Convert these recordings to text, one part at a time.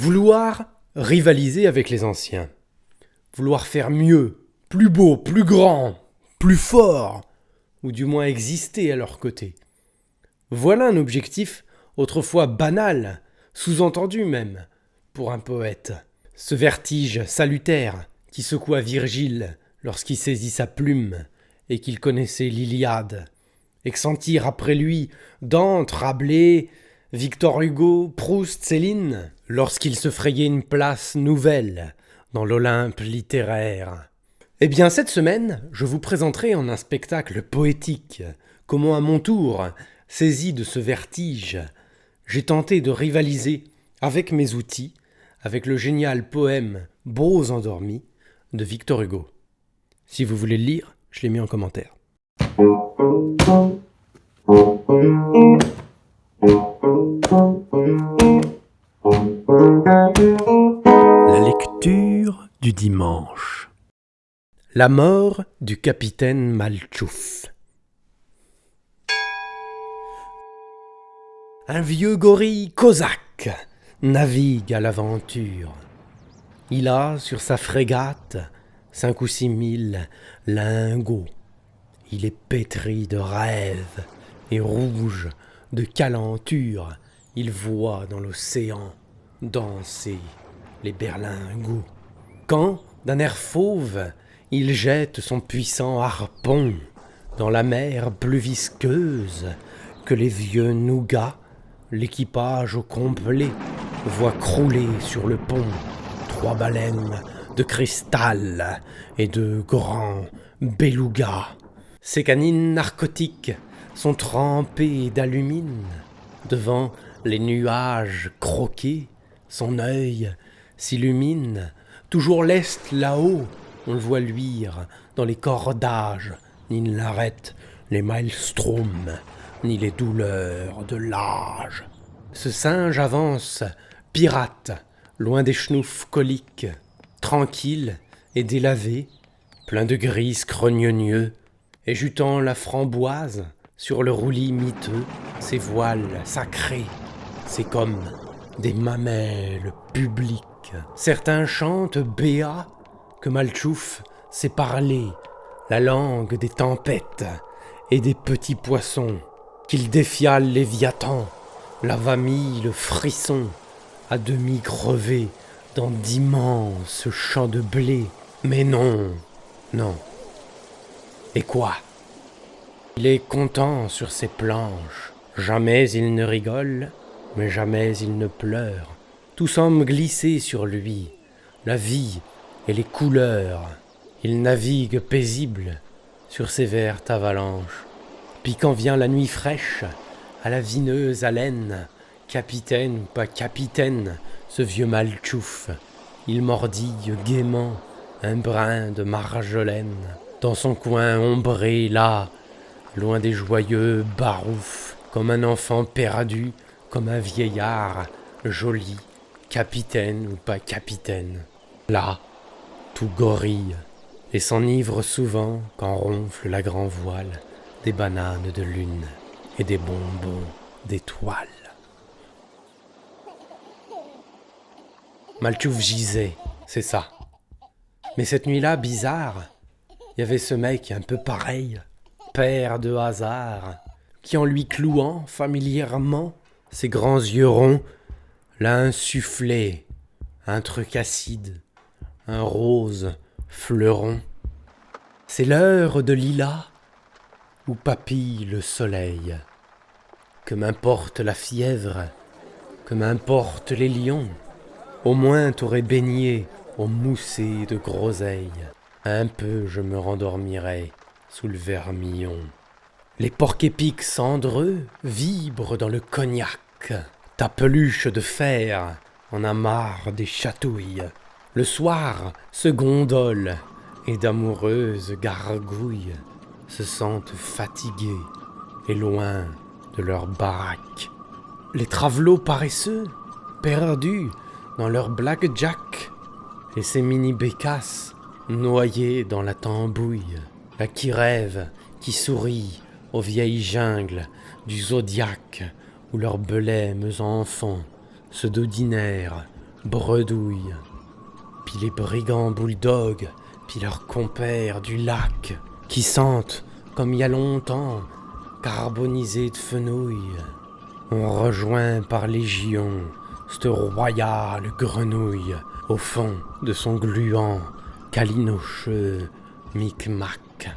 Vouloir rivaliser avec les anciens. Vouloir faire mieux, plus beau, plus grand, plus fort, ou du moins exister à leur côté. Voilà un objectif autrefois banal, sous-entendu même, pour un poète. Ce vertige salutaire qui secoua Virgile lorsqu'il saisit sa plume et qu'il connaissait l'Iliade, et que sentir après lui Dante, Rabelais, Victor Hugo, Proust, Céline, lorsqu'il se frayait une place nouvelle dans l'Olympe littéraire. Eh bien, cette semaine, je vous présenterai en un spectacle poétique comment à mon tour, saisi de ce vertige, j'ai tenté de rivaliser avec mes outils, avec le génial poème Beaux endormis de Victor Hugo. Si vous voulez le lire, je l'ai mis en commentaire. La lecture du dimanche. La mort du capitaine Maltchouf. Un vieux gorille cosaque navigue à l'aventure. Il a sur sa frégate 5 ou 6 000 lingots. Il est pétri de rêves et rouge de calenture. Il voit dans l'océan danser les berlingots. Quand, d'un air fauve, il jette son puissant harpon dans la mer plus visqueuse que les vieux nougats, l'équipage au complet voit crouler sur le pont 3 baleines de cristal et de grands belugas. Ses canines narcotiques sont trempées d'alumine. Devant les nuages croqués, son œil s'illumine. Toujours leste là-haut, on le voit luire dans les cordages. Ni ne l'arrêtent les maelstroms, ni les douleurs de l'âge. Ce singe avance, pirate, loin des schnoufs coliques, tranquille et délavé, plein de gris scrognonieux, et jutant la framboise sur le roulis miteux, ses voiles sacrés, c'est comme des mamelles publiques. Certains chantent béat que Maltchouf sait parler la langue des tempêtes et des petits poissons, qu'il défia Léviathan, l'ava mis le frisson, à demi crevé dans d'immenses champs de blé. Mais non, non. Et quoi? Il est content sur ses planches. Jamais il ne rigole, mais jamais il ne pleure. Tout semble glisser sur lui, la vie et les couleurs. Il navigue paisible sur ces vertes avalanches. Puis quand vient la nuit fraîche, à la vineuse haleine, capitaine ou pas capitaine, ce vieux Maltchouf, il mordille gaiement un brin de marjolaine. Dans son coin ombré, là, loin des joyeux baroufs, comme un enfant perdu, comme un vieillard joli, capitaine ou pas capitaine. Là, tout gorille, et s'enivre souvent quand ronfle la grand voile des bananes de lune et des bonbons d'étoiles. Maltchouf gisait, c'est ça. Mais cette nuit-là, bizarre, il y avait ce mec un peu pareil, père de hasard, qui en lui clouant familièrement ses grands yeux ronds, l'a insufflé un truc acide, un rose fleuron. C'est l'heure de lilas où papille le soleil. Que m'importe la fièvre, que m'importent les lions, au moins t'aurais baigné au moussé de groseille. Un peu je me rendormirai sous le vermillon. Les porcs-épics cendreux vibrent dans le cognac. Ta peluche de fer en a marre des chatouilles. Le soir se gondole et d'amoureuses gargouilles se sentent fatigués et loin de leur baraque. Les travelots paresseux, perdus dans leur blackjack, et ces mini-bécasses noyées dans la tambouille. Là qui rêve, qui sourit aux vieilles jungles du zodiaque où leurs belèmes enfants se dodinèrent bredouille, puis les brigands bulldogs, puis leurs compères du lac, qui sentent, comme il y a longtemps, carbonisés de fenouil. On rejoint par légion cette royale grenouille au fond de son gluant calinocheux micmac.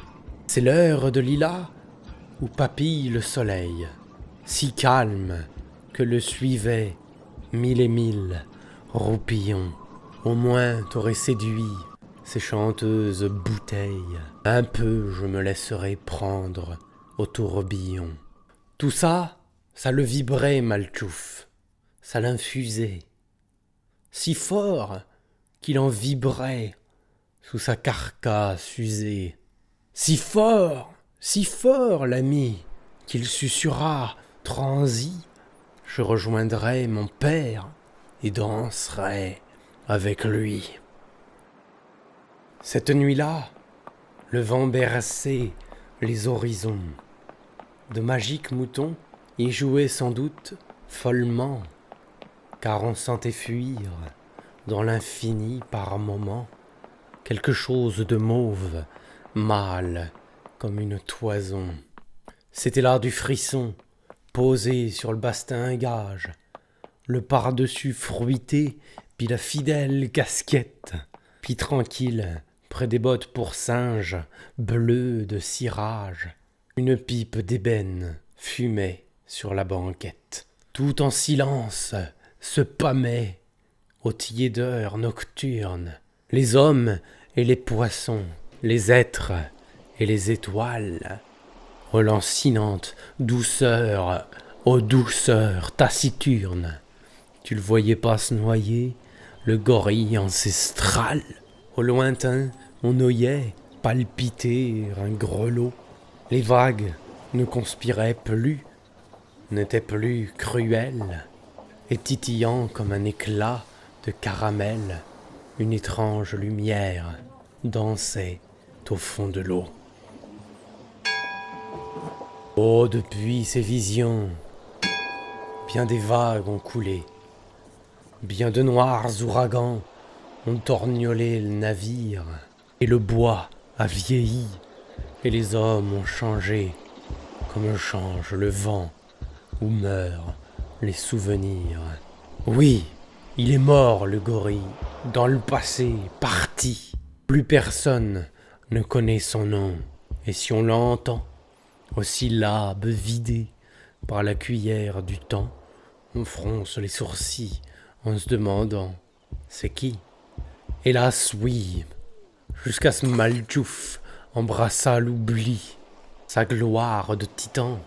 C'est l'heure de lilas où papille le soleil, si calme que le suivaient mille et mille roupillons. Au moins t'aurais séduit ces chanteuses bouteilles. Un peu je me laisserai prendre au tourbillon. Tout ça, ça le vibrait Maltchouf, ça l'infusait, si fort qu'il en vibrait sous sa carcasse usée. Si fort, l'ami, qu'il susurra, transi, je rejoindrai mon père et danserai avec lui. Cette nuit-là, le vent berçait les horizons. De magiques moutons y jouaient sans doute follement, car on sentait fuir dans l'infini par moments quelque chose de mauve, mâle comme une toison. C'était l'art du frisson, posé sur le bastingage, le par-dessus fruité, puis la fidèle casquette, puis tranquille, près des bottes pour singe, bleues de cirage, une pipe d'ébène fumait sur la banquette. Tout en silence se pâmaient aux tiédeurs nocturnes les hommes et les poissons, les êtres et les étoiles, aux lancinantes douceurs, aux douceurs taciturnes. Tu le voyais pas se noyer, le gorille ancestral. Au lointain, on oyait palpiter un grelot. Les vagues ne conspiraient plus, n'étaient plus cruelles, et titillant comme un éclat de caramel, une étrange lumière dansait au fond de l'eau. Oh, depuis ces visions, bien des vagues ont coulé, bien de noirs ouragans ont torgnolé le navire, et le bois a vieilli, et les hommes ont changé, comme change le vent, où meurent les souvenirs. Oui, il est mort le gorille, dans le passé, parti. Plus personne ne connaît son nom, et si on l'entend, aux syllabes vidées par la cuillère du temps, on fronce les sourcils en se demandant c'est qui. Hélas oui, jusqu'à ce Maltchouf embrassa l'oubli. Sa gloire de titan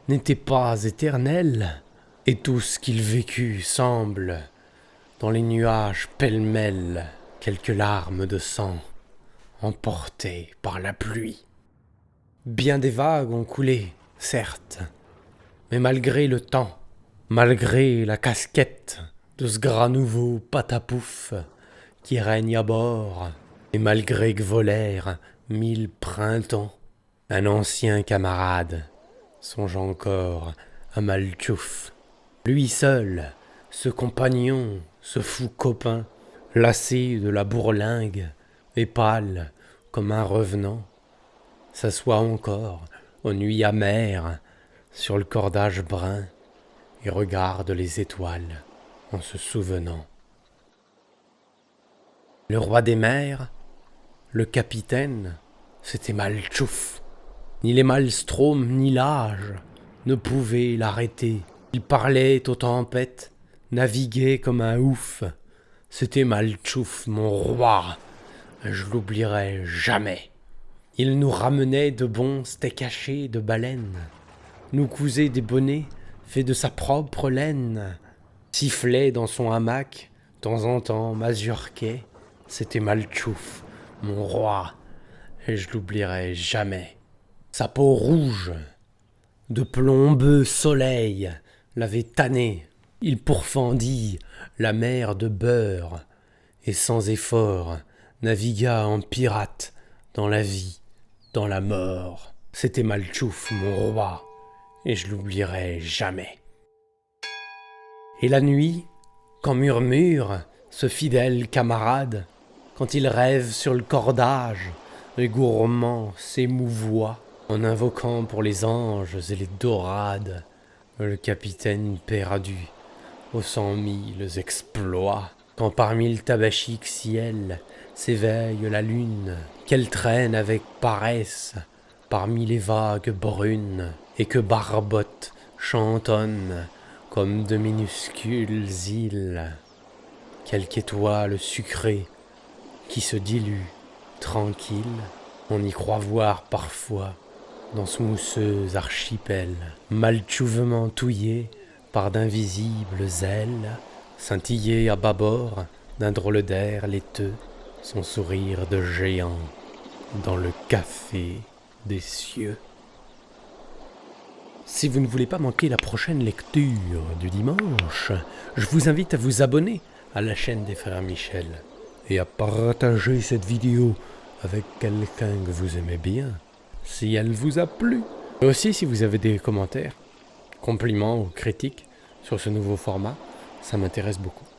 n'était pas éternelle, et tout ce qu'il vécut semble, dans les nuages pêle-mêle, quelques larmes de sang, emportées par la pluie. Bien des vagues ont coulé, certes, mais malgré le temps, malgré la casquette de ce gras nouveau patapouf qui règne à bord, et malgré que volèrent 1000 printemps, un ancien camarade songe encore à Maltchouf. Lui seul, ce compagnon, ce fou copain, lassé de la bourlingue et pâle comme un revenant, s'assoit encore aux nuits amères sur le cordage brun et regarde les étoiles en se souvenant. Le roi des mers, le capitaine, c'était Maltchouf. Ni les maelstroms ni l'âge ne pouvaient l'arrêter. Il parlait aux tempêtes, naviguait comme un ouf. C'était Maltchouf, mon roi, je l'oublierai jamais. Il nous ramenait de bons steaks hachés de baleine, nous cousait des bonnets faits de sa propre laine, sifflait dans son hamac, de temps en temps mazurquait. C'était Maltchouf, mon roi, et je l'oublierai jamais. Sa peau rouge, de plombeux soleil, l'avait tanné. Il pourfendit la mer de beurre, et sans effort navigua en pirate dans la vie, dans la mort. C'était Maltchouf, mon roi, et je l'oublierai jamais. Et la nuit, quand murmure ce fidèle camarade, quand il rêve sur le cordage, les gourmands s'émouvoient en invoquant pour les anges et les dorades le capitaine perdu aux 100 000 exploits. Quand parmi le tabachique ciel s'éveille la lune, qu'elle traîne avec paresse parmi les vagues brunes, et que barbotte chantonne comme de minuscules îles quelque étoile sucrée qui se dilue tranquille, on y croit voir parfois dans ce mousseux archipel, malchouvement touillé par d'invisibles ailes, scintiller à bâbord d'un drôle d'air laiteux, son sourire de géant dans le café des cieux. Si vous ne voulez pas manquer la prochaine lecture du dimanche, je vous invite à vous abonner à la chaîne des Frères Michel et à partager cette vidéo avec quelqu'un que vous aimez bien, si elle vous a plu. Et aussi, si vous avez des commentaires, compliments ou critiques sur ce nouveau format, ça m'intéresse beaucoup.